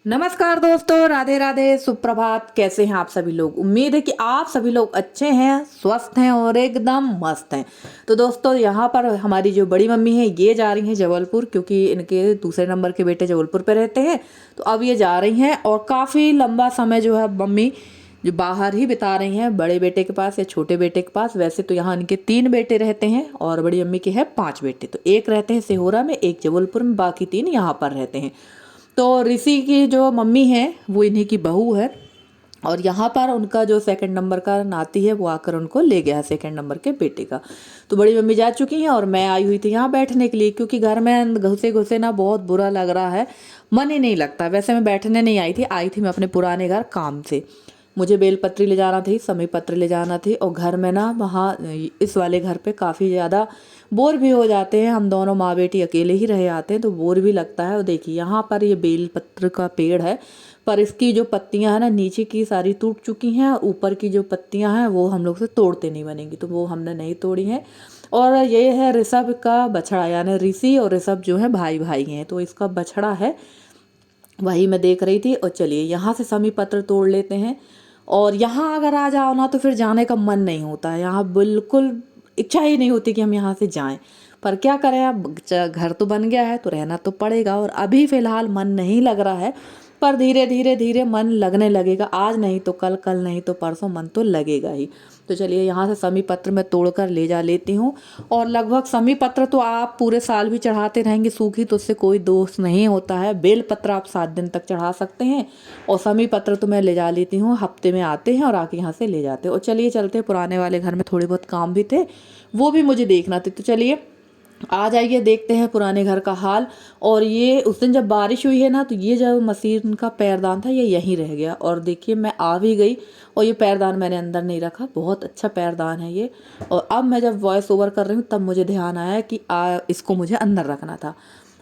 नमस्कार दोस्तों, राधे राधे, सुप्रभात। कैसे हैं आप सभी लोग? उम्मीद है कि आप सभी लोग अच्छे हैं, स्वस्थ हैं और एकदम मस्त हैं। तो दोस्तों, यहाँ पर हमारी जो बड़ी मम्मी है ये जा रही हैं जबलपुर, क्योंकि इनके दूसरे नंबर के बेटे जबलपुर पे रहते हैं। तो अब ये जा रही हैं और काफ़ी लंबा समय जो है मम्मी जो बाहर ही बिता रही हैं, बड़े बेटे के पास या छोटे बेटे के पास। वैसे तो यहाँ इनके 3 बेटे रहते हैं और बड़ी मम्मी के हैं 5 बेटे। तो एक रहते हैं सिहोरा में, एक जबलपुर में, बाकी 3 यहाँ पर रहते हैं। तो ऋषि की जो मम्मी है वो इन्हीं की बहू है और यहाँ पर उनका जो सेकंड नंबर का नाती है वो आकर उनको ले गया है, सेकंड नंबर के बेटे का। तो बड़ी मम्मी जा चुकी हैं और मैं आई हुई थी यहाँ बैठने के लिए, क्योंकि घर में घुसे घुसे ना बहुत बुरा लग रहा है, मन ही नहीं लगता। वैसे मैं बैठने नहीं आई थी मैं अपने पुराने घर काम से। मुझे बेलपत्री ले जाना थी, समी पत्र ले जाना थी, और घर में ना वहाँ इस वाले घर पे काफ़ी ज़्यादा बोर भी हो जाते हैं। हम दोनों माँ बेटी अकेले ही रहे आते हैं तो बोर भी लगता है। और देखिए यहाँ पर ये बेलपत्र का पेड़ है, पर इसकी जो पत्तियां हैं ना नीचे की सारी टूट चुकी हैं और ऊपर की जो पत्तियां हैं वो हम लोग से तोड़ते नहीं बनेंगी, तो वो हमने नहीं तोड़ी हैं। और ये है ऋषभ का बछड़ा, यानी ऋषि और ऋषभ जो है भाई भाई हैं, तो इसका बछड़ा है, वही मैं देख रही थी। और चलिए यहाँ से समी पत्र तोड़ लेते हैं। और यहाँ अगर आ जाओ ना तो फिर जाने का मन नहीं होता है, यहाँ बिल्कुल इच्छा ही नहीं होती कि हम यहाँ से जाएं। पर क्या करें, अब घर तो बन गया है तो रहना तो पड़ेगा। और अभी फ़िलहाल मन नहीं लग रहा है, पर धीरे धीरे धीरे मन लगने लगेगा। आज नहीं तो कल, कल नहीं तो परसों मन तो लगेगा ही। तो चलिए यहाँ से समी पत्र मैं तोड़कर ले जा लेती हूँ। और लगभग समी पत्र तो आप पूरे साल भी चढ़ाते रहेंगे, सूखी तो उससे कोई दोष नहीं होता है। बेल पत्र आप 7 दिन तक चढ़ा सकते हैं, और समी पत्र तो मैं ले जा लेती हूँ, हफ्ते में आते हैं और आके यहाँ से ले जाते हैं। और चलिए चलते हैं, पुराने वाले घर में थोड़े बहुत काम भी थे, वो भी मुझे देखना थे। तो चलिए आ जाइए, देखते हैं पुराने घर का हाल। और ये उस दिन जब बारिश हुई है ना, तो ये जो मशीन का पैरदान था ये यहीं रह गया। और देखिए मैं आ भी गई और ये पैरदान मैंने अंदर नहीं रखा। बहुत अच्छा पैरदान है ये। और अब मैं जब वॉइस ओवर कर रही हूँ तब मुझे ध्यान आया कि इसको मुझे अंदर रखना था।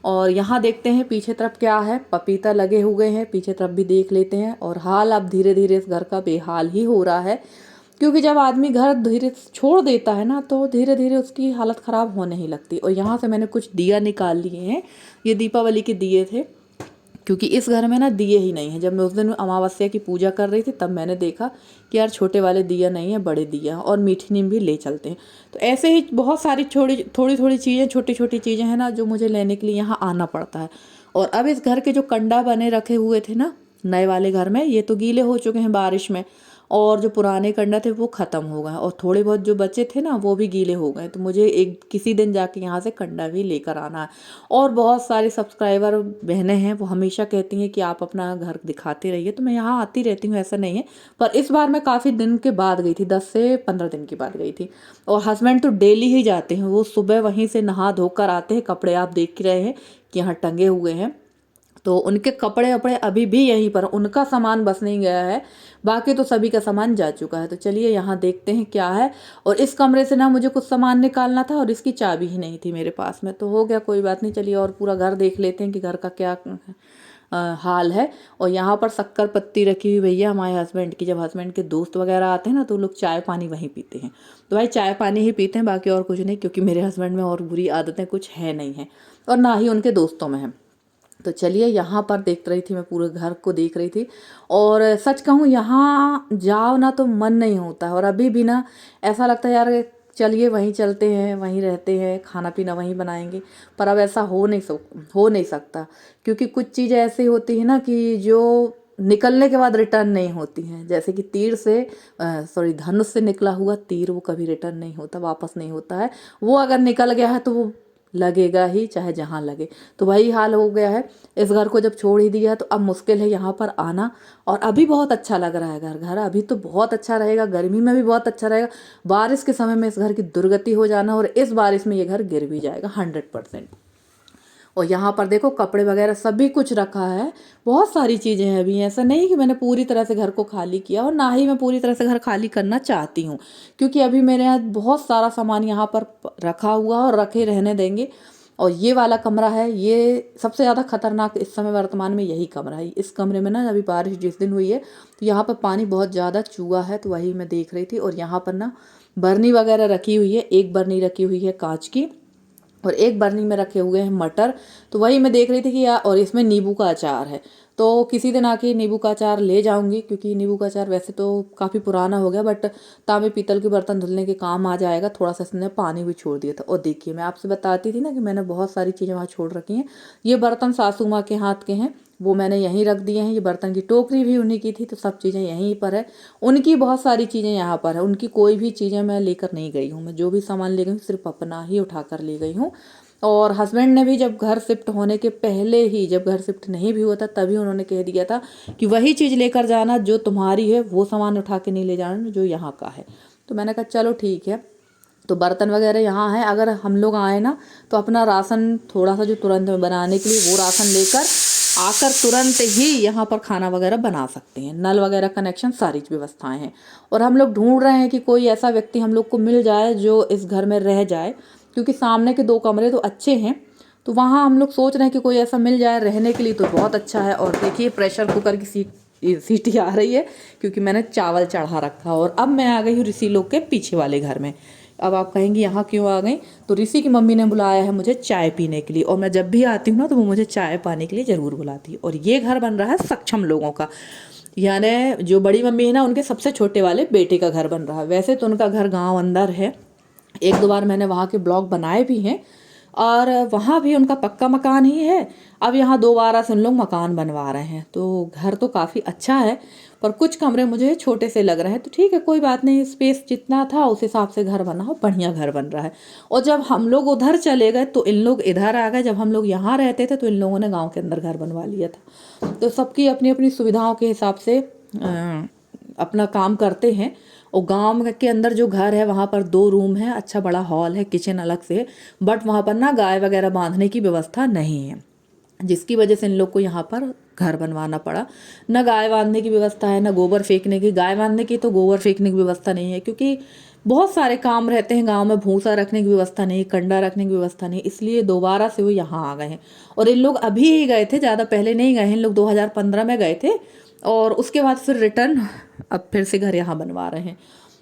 और यहाँ देखते हैं पीछे तरफ क्या है, पपीता लगे हुए हैं, पीछे तरफ भी देख लेते हैं। और हाल अब धीरे धीरे इस घर का बेहाल ही हो रहा है, क्योंकि जब आदमी घर धीरे छोड़ देता है ना तो धीरे धीरे उसकी हालत ख़राब होने ही लगती। और यहाँ से मैंने कुछ दिया निकाल लिए हैं, ये दीपावली के दिए थे, क्योंकि इस घर में ना दिए ही नहीं है। जब मैं उस दिन अमावस्या की पूजा कर रही थी तब मैंने देखा कि यार छोटे वाले दिया नहीं है, बड़े दिया हैं। और मीठी नीम भी ले चलते हैं। तो ऐसे ही बहुत सारी थोड़ी थोड़ी चीज़ें, छोटी छोटी चीज़ें हैं ना जो मुझे लेने के लिए यहाँ आना पड़ता है। और अब इस घर के जो कंडा बने रखे हुए थे ना नए वाले घर में, ये तो गीले हो चुके हैं बारिश में, और जो पुराने कंडा थे वो ख़त्म हो गए, और थोड़े बहुत जो बचे थे ना वो भी गीले हो गए। तो मुझे एक किसी दिन जाके यहाँ से कंडा भी लेकर आना है। और बहुत सारे सब्सक्राइबर बहनें हैं, वो हमेशा कहती हैं कि आप अपना घर दिखाते रहिए, तो मैं यहाँ आती रहती हूँ, ऐसा नहीं है। पर इस बार मैं काफ़ी दिन के बाद गई थी, 10 से 15 दिन के बाद गई थी। और हस्बैंड तो डेली ही जाते हैं, वो सुबह वहीं से नहा धोकर आते हैं। कपड़े आप देख रहे हैं कि यहाँ टंगे हुए हैं, तो उनके कपड़े वपड़े अभी भी यहीं पर, उनका सामान बस नहीं गया है, बाकी तो सभी का सामान जा चुका है। तो चलिए यहाँ देखते हैं क्या है। और इस कमरे से ना मुझे कुछ सामान निकालना था और इसकी चाबी ही नहीं थी मेरे पास में, तो हो गया, कोई बात नहीं। चलिए और पूरा घर देख लेते हैं कि घर का क्या हाल है। और यहाँ पर शक्कर पत्ती रखी हुई भैया हमारे हस्बैंड की, जब हस्बैंड के दोस्त वगैरह आते हैं ना तो लोग चाय पानी वहीं पीते हैं। तो भाई चाय पानी ही पीते हैं, बाकी और कुछ नहीं, क्योंकि मेरे हस्बैंड में और बुरी आदतें कुछ है नहीं है, और ना ही उनके दोस्तों में है। तो चलिए यहाँ पर देख रही थी, मैं पूरे घर को देख रही थी। और सच कहूँ यहाँ जाओ ना तो मन नहीं होता। और अभी भी ना ऐसा लगता है यार चलिए वहीं चलते हैं, वहीं रहते हैं, खाना पीना वहीं बनाएंगे। पर अब ऐसा हो नहीं सकता, क्योंकि कुछ चीज़ें ऐसी होती है ना कि जो निकलने के बाद रिटर्न नहीं होती हैं। जैसे कि तीर से धनुष से निकला हुआ तीर वो कभी रिटर्न नहीं होता, वापस नहीं होता है। वो अगर निकल गया है तो वो लगेगा ही, चाहे जहाँ लगे। तो वही हाल हो गया है। इस घर को जब छोड़ ही दिया तो अब मुश्किल है यहाँ पर आना। और अभी बहुत अच्छा लग रहा है घर अभी तो बहुत अच्छा रहेगा, गर्मी में भी बहुत अच्छा रहेगा। बारिश के समय में इस घर की दुर्गति हो जाना, और इस बारिश में ये घर गिर भी जाएगा 100%। और यहाँ पर देखो कपड़े वगैरह सभी कुछ रखा है, बहुत सारी चीज़ें हैं। अभी ऐसा नहीं कि मैंने पूरी तरह से घर को खाली किया, और ना ही मैं पूरी तरह से घर खाली करना चाहती हूँ, क्योंकि अभी मेरे यहाँ बहुत सारा सामान यहाँ पर रखा हुआ और रखे रहने देंगे। और ये वाला कमरा है, ये सबसे ज़्यादा खतरनाक इस समय वर्तमान में यही कमरा है। इस कमरे में ना अभी बारिश जिस दिन हुई है तो यहाँ पर पानी बहुत ज़्यादा चूआ है, तो वही मैं देख रही थी। और यहाँ पर ना बर्नी वगैरह रखी हुई है, एक बर्नी रखी हुई है कांच की, और एक बर्नी में रखे हुए हैं मटर। तो वही मैं देख रही थी कि यार, और इसमें नींबू का अचार है। तो किसी दिन आके नींबू का अचार ले जाऊंगी, क्योंकि नींबू का अचार वैसे तो काफ़ी पुराना हो गया, बट तांबे पीतल के बर्तन धुलने के काम आ जाएगा। थोड़ा सा इसने पानी भी छोड़ दिया था। और देखिए मैं आपसे बताती थी ना कि मैंने बहुत सारी चीज़ें वहाँ छोड़ रखी हैं। ये बर्तन सासू माँ के हाथ के हैं, वो मैंने यहीं रख दिए हैं। ये बर्तन की टोकरी भी उन्हीं की थी, तो सब चीज़ें यहीं पर है। उनकी बहुत सारी चीज़ें यहाँ पर है, उनकी कोई भी चीज़ें मैं लेकर नहीं गई हूँ। मैं जो भी सामान ले गई हूँ सिर्फ अपना ही उठा कर ले गई हूँ। और हस्बैंड ने भी जब घर शिफ्ट होने के पहले ही, जब घर शिफ्ट नहीं भी हुआ था तभी उन्होंने कह दिया था कि वही चीज़ लेकर जाना जो तुम्हारी है, वो सामान उठा के नहीं ले जाना जो यहाँ का है। तो मैंने कहा चलो ठीक है। तो बर्तन वगैरह यहाँ है, अगर हम लोग आए ना तो अपना राशन थोड़ा सा जो तुरंत में बनाने के लिए वो राशन लेकर आकर तुरंत ही यहाँ पर खाना वगैरह बना सकते हैं। नल वगैरह कनेक्शन सारी व्यवस्थाएं हैं। और हम लोग ढूंढ रहे हैं कि कोई ऐसा व्यक्ति हम लोग को मिल जाए जो इस घर में रह जाए, क्योंकि सामने के 2 कमरे तो अच्छे हैं, तो वहाँ हम लोग सोच रहे हैं कि कोई ऐसा मिल जाए रहने के लिए तो बहुत अच्छा है। और देखिए प्रेशर कुकर की सीटी आ रही है, क्योंकि मैंने चावल चढ़ा रखा। और अब मैं आ गई हूँ ऋषि लोग के पीछे वाले घर में। अब आप कहेंगी यहाँ क्यों आ गई, तो ऋषि की मम्मी ने बुलाया है मुझे चाय पीने के लिए। और मैं जब भी आती हूँ ना तो वो मुझे चाय पाने के लिए ज़रूर बुलाती है। और ये घर बन रहा है सक्षम लोगों का, यानी जो बड़ी मम्मी है ना उनके सबसे छोटे वाले बेटे का घर बन रहा है। वैसे तो उनका घर गाँव अंदर है, 1-2 बार मैंने वहाँ के ब्लॉग बनाए भी हैं, और वहाँ भी उनका पक्का मकान ही है। अब यहाँ दोबारा से उन लोग मकान बनवा रहे हैं, तो घर तो काफ़ी अच्छा है, पर कुछ कमरे मुझे छोटे से लग रहे हैं। तो ठीक है, कोई बात नहीं, स्पेस जितना था उस हिसाब से घर बना हो, बढ़िया घर बन रहा है। और जब हम लोग उधर चले गए तो इन लोग इधर आ गए। जब हम लोग यहाँ रहते थे तो इन लोगों ने गाँव के अंदर घर बनवा लिया था। तो सबकी अपनी अपनी सुविधाओं के हिसाब से अपना काम करते हैं। और गांव के अंदर जो घर है वहाँ पर 2 रूम है, अच्छा बड़ा हॉल है, किचन अलग से, बट वहाँ पर ना गाय वगैरह बांधने की व्यवस्था नहीं है, जिसकी वजह से इन लोग को यहाँ पर घर बनवाना पड़ा। न गाय बांधने की व्यवस्था है, न गोबर फेंकने की। गाय बांधने की तो गोबर फेंकने की व्यवस्था नहीं है, क्योंकि बहुत सारे काम रहते हैं गांव में। भूसा रखने की व्यवस्था नहीं, कंडा रखने की व्यवस्था नहीं, इसलिए दोबारा से वो यहाँ आ गए हैं। और इन लोग अभी ही गए थे, ज़्यादा पहले नहीं गए हैं। इन लोग 2015 में गए थे, और उसके बाद फिर रिटर्न अब फिर से घर यहाँ बनवा रहे हैं।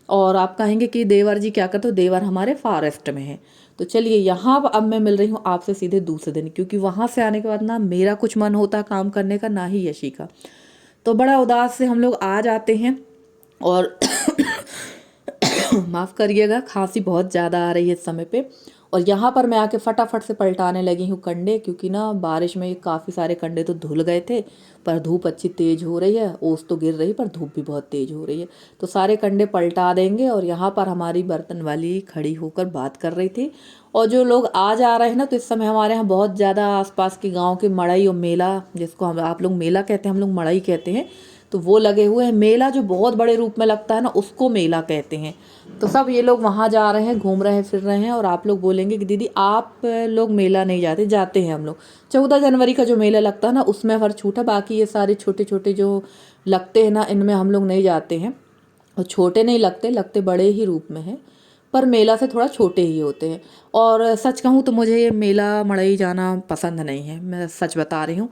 और आप कहेंगे कि देवर जी क्या करते हो, देवर हमारे फॉरेस्ट में है। तो चलिए यहाँ अब मैं मिल रही हूँ आपसे सीधे दूसरे दिन, क्योंकि वहाँ से आने के बाद ना मेरा कुछ मन होता काम करने का, ना ही यशी का। तो बड़ा उदास से हम लोग आ जाते हैं। और माफ़ करिएगा, खांसी बहुत ज़्यादा आ रही है इस समय पे। और यहाँ पर मैं आके फटाफट से पलटाने लगी हूँ कंडे, क्योंकि ना बारिश में काफ़ी सारे कंडे तो धुल गए थे, पर धूप अच्छी तेज़ हो रही है। ओस तो गिर रही पर धूप भी बहुत तेज़ हो रही है, तो सारे कंडे पलटा देंगे। और यहाँ पर हमारी बर्तन वाली खड़ी होकर बात कर रही थी। और जो लोग आ जा रहे हैं ना, तो इस समय हमारे यहाँ बहुत ज़्यादा आसपास के गाँव के मड़ई और मेला, जिसको हम आप लोग मेला कहते हैं, हम लोग मड़ई कहते हैं, तो वो लगे हुए हैं। मेला जो बहुत बड़े रूप में लगता है ना, उसको मेला कहते हैं। तो सब ये लोग वहाँ जा रहे हैं, घूम रहे हैं, फिर रहे हैं। और आप लोग बोलेंगे कि दीदी आप लोग मेला नहीं जाते, जाते हैं हम लोग। 14 जनवरी का जो मेला लगता है ना, उसमें हर छूट है, बाकी ये सारे छोटे छोटे जो लगते हैं ना, इनमें हम लोग नहीं जाते हैं। और छोटे नहीं लगते, लगते बड़े ही रूप में है, पर मेला से थोड़ा छोटे ही होते हैं। और सच कहूँ तो मुझे ये मेला मड़ई जाना पसंद नहीं है, मैं सच बता रही हूँ।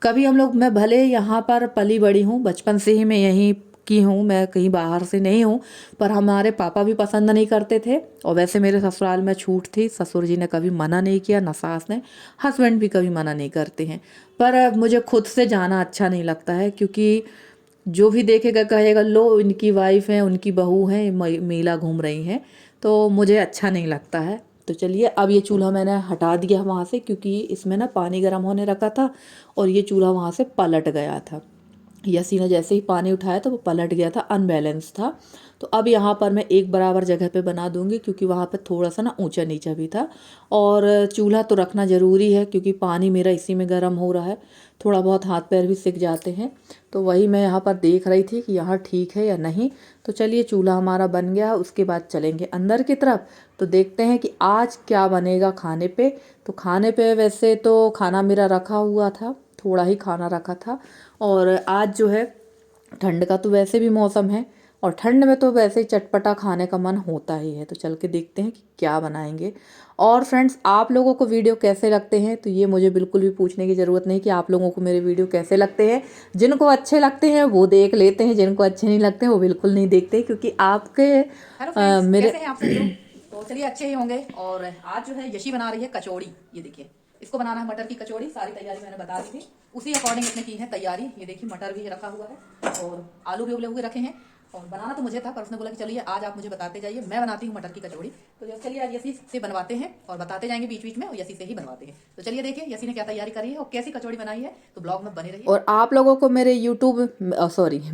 कभी हम लोग, मैं भले यहाँ पर पली बड़ी हूँ, बचपन से ही मैं यहीं की हूँ, मैं कहीं बाहर से नहीं हूँ, पर हमारे पापा भी पसंद नहीं करते थे। और वैसे मेरे ससुराल में छूट थी, ससुर जी ने कभी मना नहीं किया, ना सास ने, हस्बैंड भी कभी मना नहीं करते हैं। पर मुझे खुद से जाना अच्छा नहीं लगता है, क्योंकि जो भी देखेगा कहेगा लो इनकी वाइफ है, उनकी बहू है, मेला घूम रही हैं, तो मुझे अच्छा नहीं लगता है। तो चलिए, अब ये चूल्हा मैंने हटा दिया वहाँ से, क्योंकि इसमें ना पानी गर्म होने रखा था और ये चूल्हा वहाँ से पलट गया था। यसी ने जैसे ही पानी उठाया तो वो पलट गया था, अनबैलेंस था। तो अब यहाँ पर मैं एक बराबर जगह पे बना दूंगी, क्योंकि वहाँ पर थोड़ा सा ना ऊंचा नीचा भी था। और चूल्हा तो रखना ज़रूरी है, क्योंकि पानी मेरा इसी में गर्म हो रहा है, थोड़ा बहुत हाथ पैर भी सिक जाते हैं। तो वही मैं यहाँ पर देख रही थी कि यहाँ ठीक है या नहीं। तो चलिए, चूल्हा हमारा बन गया, उसके बाद चलेंगे अंदर की तरफ। तो देखते हैं कि आज क्या बनेगा खाने पे। तो खाने पे वैसे तो खाना मेरा रखा हुआ था, थोड़ा ही खाना रखा था। और आज जो है ठंड का तो वैसे भी मौसम है, और ठंड में तो वैसे ही चटपटा खाने का मन होता ही है। तो चल के देखते हैं कि क्या बनाएंगे। और फ्रेंड्स, आप लोगों को वीडियो कैसे लगते हैं, तो ये मुझे बिल्कुल भी पूछने की ज़रूरत नहीं कि आप लोगों को मेरे वीडियो कैसे लगते हैं। जिनको अच्छे लगते हैं वो देख लेते हैं, जिनको अच्छे नहीं लगते हैं वो बिल्कुल नहीं देखते, क्योंकि आपके मेरे कैसे हैं आप सभी लोग? तो चलिए अच्छे ही होंगे। और आज जो है यशी बना रही है कचौड़ी, ये देखिए इसको बनाना है मटर की कचौड़ी। सारी तैयारी मैंने बता दी थी, उसी अकॉर्डिंग इसने की है तैयारी। ये देखिए मटर भी रखा हुआ है और आलू भी उबले हुए रखे हैं। और बनाना तो मुझे था, पर उसने बोला कि चलिए आज आप मुझे बताते जाइए, मैं बनाती हूँ मटर की कचौड़ी। तो चलिए आज यसी से बनवाते हैं और बताते जाएंगे बीच बीच में, और यसी से ही बनवाते हैं। तो चलिए देखिए यसी ने क्या तैयारी करी है और कैसी कचौड़ी बनाई है, तो ब्लॉग में बने रहिए। और आप लोगों को मेरे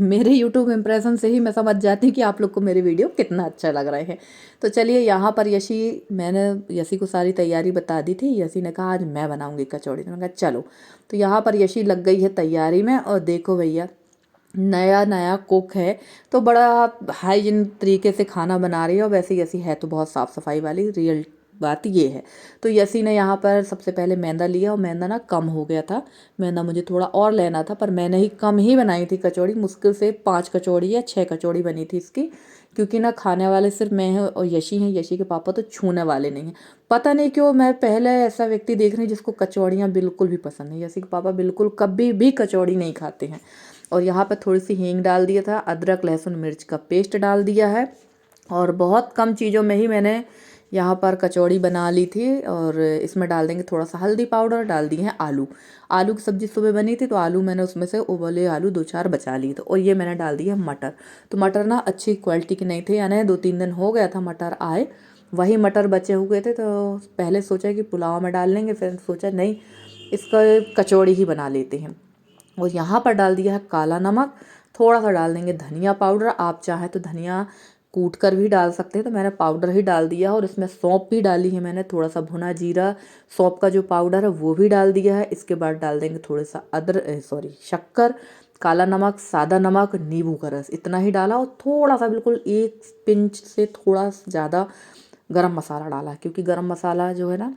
मेरे यूट्यूब इम्प्रेशन से ही मैं समझ जाती हूँ कि आप लोग को मेरे वीडियो कितना अच्छा लग रहे हैं। तो चलिए यहाँ पर मैंने यशी को सारी तैयारी बता दी थी। यशी ने कहा आज मैं बनाऊंगी कचौड़ी, तो मैंने कहा चलो। तो यहाँ पर यशी लग गई है तैयारी में। और देखो भैया, नया नया कुक है तो बड़ा हाइजीन तरीके से खाना बना रही है। और वैसे यसी है तो बहुत साफ़ सफाई वाली, रियल बात ये है। तो यसी ने यहाँ पर सबसे पहले मैदा लिया, और मैदा ना कम हो गया था। मैदा मुझे थोड़ा और लेना था, पर मैंने ही कम ही बनाई थी कचौड़ी। मुश्किल से 5 कचौड़ी या 6 कचौड़ी बनी थी इसकी, क्योंकि ना खाने वाले सिर्फ मैं हूँ और यशी हैं। यशी के पापा तो छूने वाले नहीं हैं। पता नहीं क्यों मैं पहले ऐसा व्यक्ति देख रही हूँ जिसको कचौड़ियाँ बिल्कुल भी पसंद नहीं। यशी के पापा बिल्कुल कभी भी कचौड़ी नहीं खाते हैं। और यहाँ पर थोड़ी सी हींग डाल दिया था, अदरक लहसुन मिर्च का पेस्ट डाल दिया है। और बहुत कम चीज़ों में ही मैंने यहाँ पर कचौड़ी बना ली थी। और इसमें डाल देंगे थोड़ा सा हल्दी पाउडर, डाल दिए हैं आलू। आलू की सब्ज़ी सुबह बनी थी तो आलू मैंने उसमें से उबले आलू 2-4 बचा लिए थे। और ये मैंने डाल दिया मटर। तो मटर ना अच्छी क्वालिटी के नहीं थे, यानी 2-3 दिन हो गया था मटर आए, वही मटर बचे हुए थे। तो पहले सोचा कि पुलाव में डाल लेंगे, फिर सोचा नहीं इसका कचौड़ी ही बना लेते हैं। और यहाँ पर डाल दिया है काला नमक, थोड़ा सा डाल देंगे धनिया पाउडर। आप चाहें तो धनिया कूट कर भी डाल सकते हैं, तो मैंने पाउडर ही डाल दिया। और इसमें सौंफ भी डाली है मैंने, थोड़ा सा भुना जीरा, सौंफ का जो पाउडर है वो भी डाल दिया है। इसके बाद डाल देंगे थोड़ा सा शक्कर, काला नमक, सादा नमक, नींबू का रस, इतना ही डाला। और थोड़ा सा बिल्कुल 1 पिंच से थोड़ा ज़्यादा गरम मसाला डाला, क्योंकि गरम मसाला जो है ना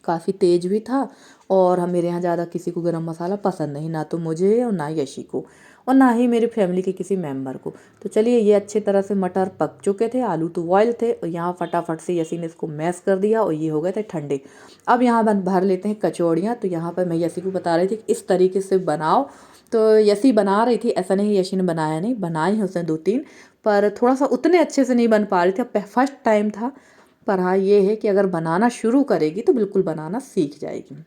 काफ़ी तेज भी था। और हम मेरे यहाँ ज़्यादा किसी को गरम मसाला पसंद नहीं, ना तो मुझे और ना यशी को, और ना ही मेरी फैमिली के किसी मेंबर को। तो चलिए ये अच्छे तरह से मटर पक चुके थे, आलू तो बॉयल थे। और यहाँ फटाफट से यसी ने इसको मैश कर दिया और ये हो गए थे ठंडे। अब यहाँ भर लेते हैं कचौड़ियाँ। तो यहाँ पर मैं यसी को बता रही थी इस तरीके से बनाओ। तो यसी बना रही थी, ऐसा नहीं यशी ने बनाया नहीं, बनाई है उसने 2-3, पर थोड़ा सा उतने अच्छे से नहीं बन पा रही थी। अब फर्स्ट टाइम था, पर हाँ ये है कि अगर बनाना शुरू करेगी तो बिल्कुल बनाना सीख जाएगी।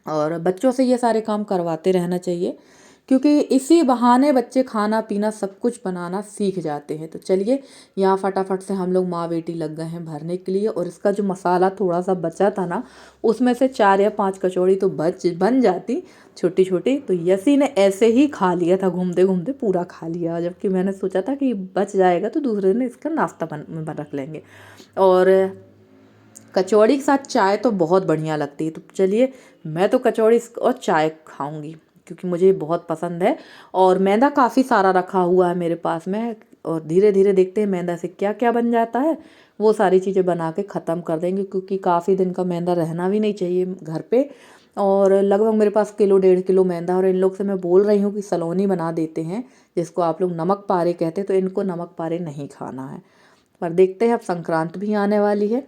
और बच्चों से ये सारे काम करवाते रहना चाहिए, क्योंकि इसी बहाने बच्चे खाना पीना सब कुछ बनाना सीख जाते हैं। तो चलिए यहाँ फटाफट से हम लोग माँ बेटी लग गए हैं भरने के लिए। और इसका जो मसाला थोड़ा सा बचा था ना, उसमें से 4 या 5 कचौड़ी तो बन जाती छोटी छोटी। तो यसी ने ऐसे ही खा लिया था, घूमते घूमते पूरा खा लिया, जबकि मैंने सोचा था कि बच जाएगा तो दूसरे दिन इसका नाश्ता बन रख लेंगे। और कचौड़ी के साथ चाय तो बहुत बढ़िया लगती है। तो चलिए मैं तो कचौड़ी और चाय खाऊंगी, क्योंकि मुझे बहुत पसंद है। और मैदा काफ़ी सारा रखा हुआ है मेरे पास में। और धीरे धीरे देखते हैं मैदा से क्या क्या बन जाता है, वो सारी चीज़ें बना के ख़त्म कर देंगे, क्योंकि काफ़ी दिन का मैदा रहना भी नहीं चाहिए घर पे। और लगभग मेरे पास 1-1.5 किलो मैदा। और इन लोग से मैं बोल रही हूँ कि सलोनी बना देते हैं, जिसको आप लोग नमक पारे कहते हैं। तो इनको नमक पारे नहीं खाना है। पर देखते हैं, अब संक्रांत भी आने वाली है,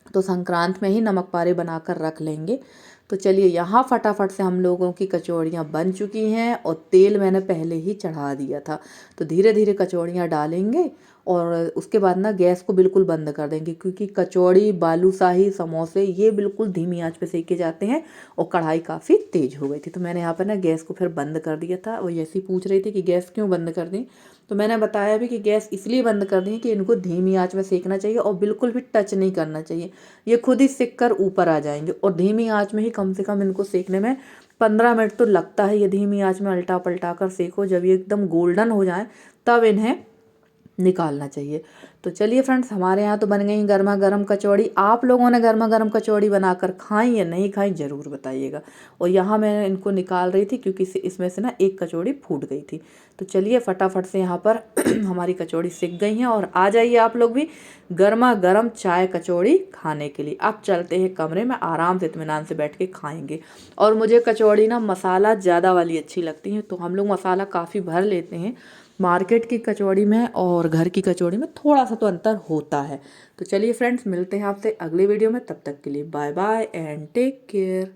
तो संक्रांत में ही नमक पारे बनाकर रख लेंगे। तो चलिए यहाँ फटाफट से हम लोगों की कचौड़ियाँ बन चुकी हैं। और तेल मैंने पहले ही चढ़ा दिया था। तो धीरे धीरे कचौड़ियाँ डालेंगे और उसके बाद ना गैस को बिल्कुल बंद कर देंगे, क्योंकि कचौड़ी, बालूशाही, समोसे ये बिल्कुल धीमी आंच पे सेके जाते हैं। और कढ़ाई काफ़ी तेज हो गई थी, तो मैंने यहाँ पर ना गैस को फिर बंद कर दिया था। वो ऐसी पूछ रही थी कि गैस क्यों बंद कर दी, तो मैंने बताया भी कि गैस इसलिए बंद कर दी कि इनको धीमी आंच में सेकना चाहिए और बिल्कुल भी टच नहीं करना चाहिए। ये खुद ही सिक कर ऊपर आ जाएंगे। और धीमी आंच में ही कम से कम इनको सेकने में 15 मिनट तो लगता है। ये धीमी आंच में अल्टा पलटा कर सेको, जब ये एकदम गोल्डन हो जाए तब इन्हें निकालना चाहिए। तो चलिए फ्रेंड्स, हमारे यहाँ तो बन गई गर्मा गर्म कचौड़ी। आप लोगों ने गर्मा गर्म कचौड़ी बनाकर खाई या नहीं खाई ज़रूर बताइएगा। और यहाँ मैं इनको निकाल रही थी, क्योंकि इसमें से ना एक कचौड़ी फूट गई थी। तो चलिए फटाफट से यहाँ पर हमारी कचौड़ी सिक गई हैं। और आ जाइए आप लोग भी गर्मा गर्म चाय कचौड़ी खाने के लिए। अब चलते हैं कमरे में, आराम से इत्मीनान से बैठ के खाएंगे। और मुझे कचौड़ी ना मसाला ज़्यादा वाली अच्छी लगती है, तो हम लोग मसाला काफ़ी भर लेते हैं। मार्केट की कचौड़ी में और घर की कचौड़ी में थोड़ा सा तो अंतर होता है। तो चलिए फ्रेंड्स, मिलते हैं आपसे अगले वीडियो में। तब तक के लिए bye bye and take care.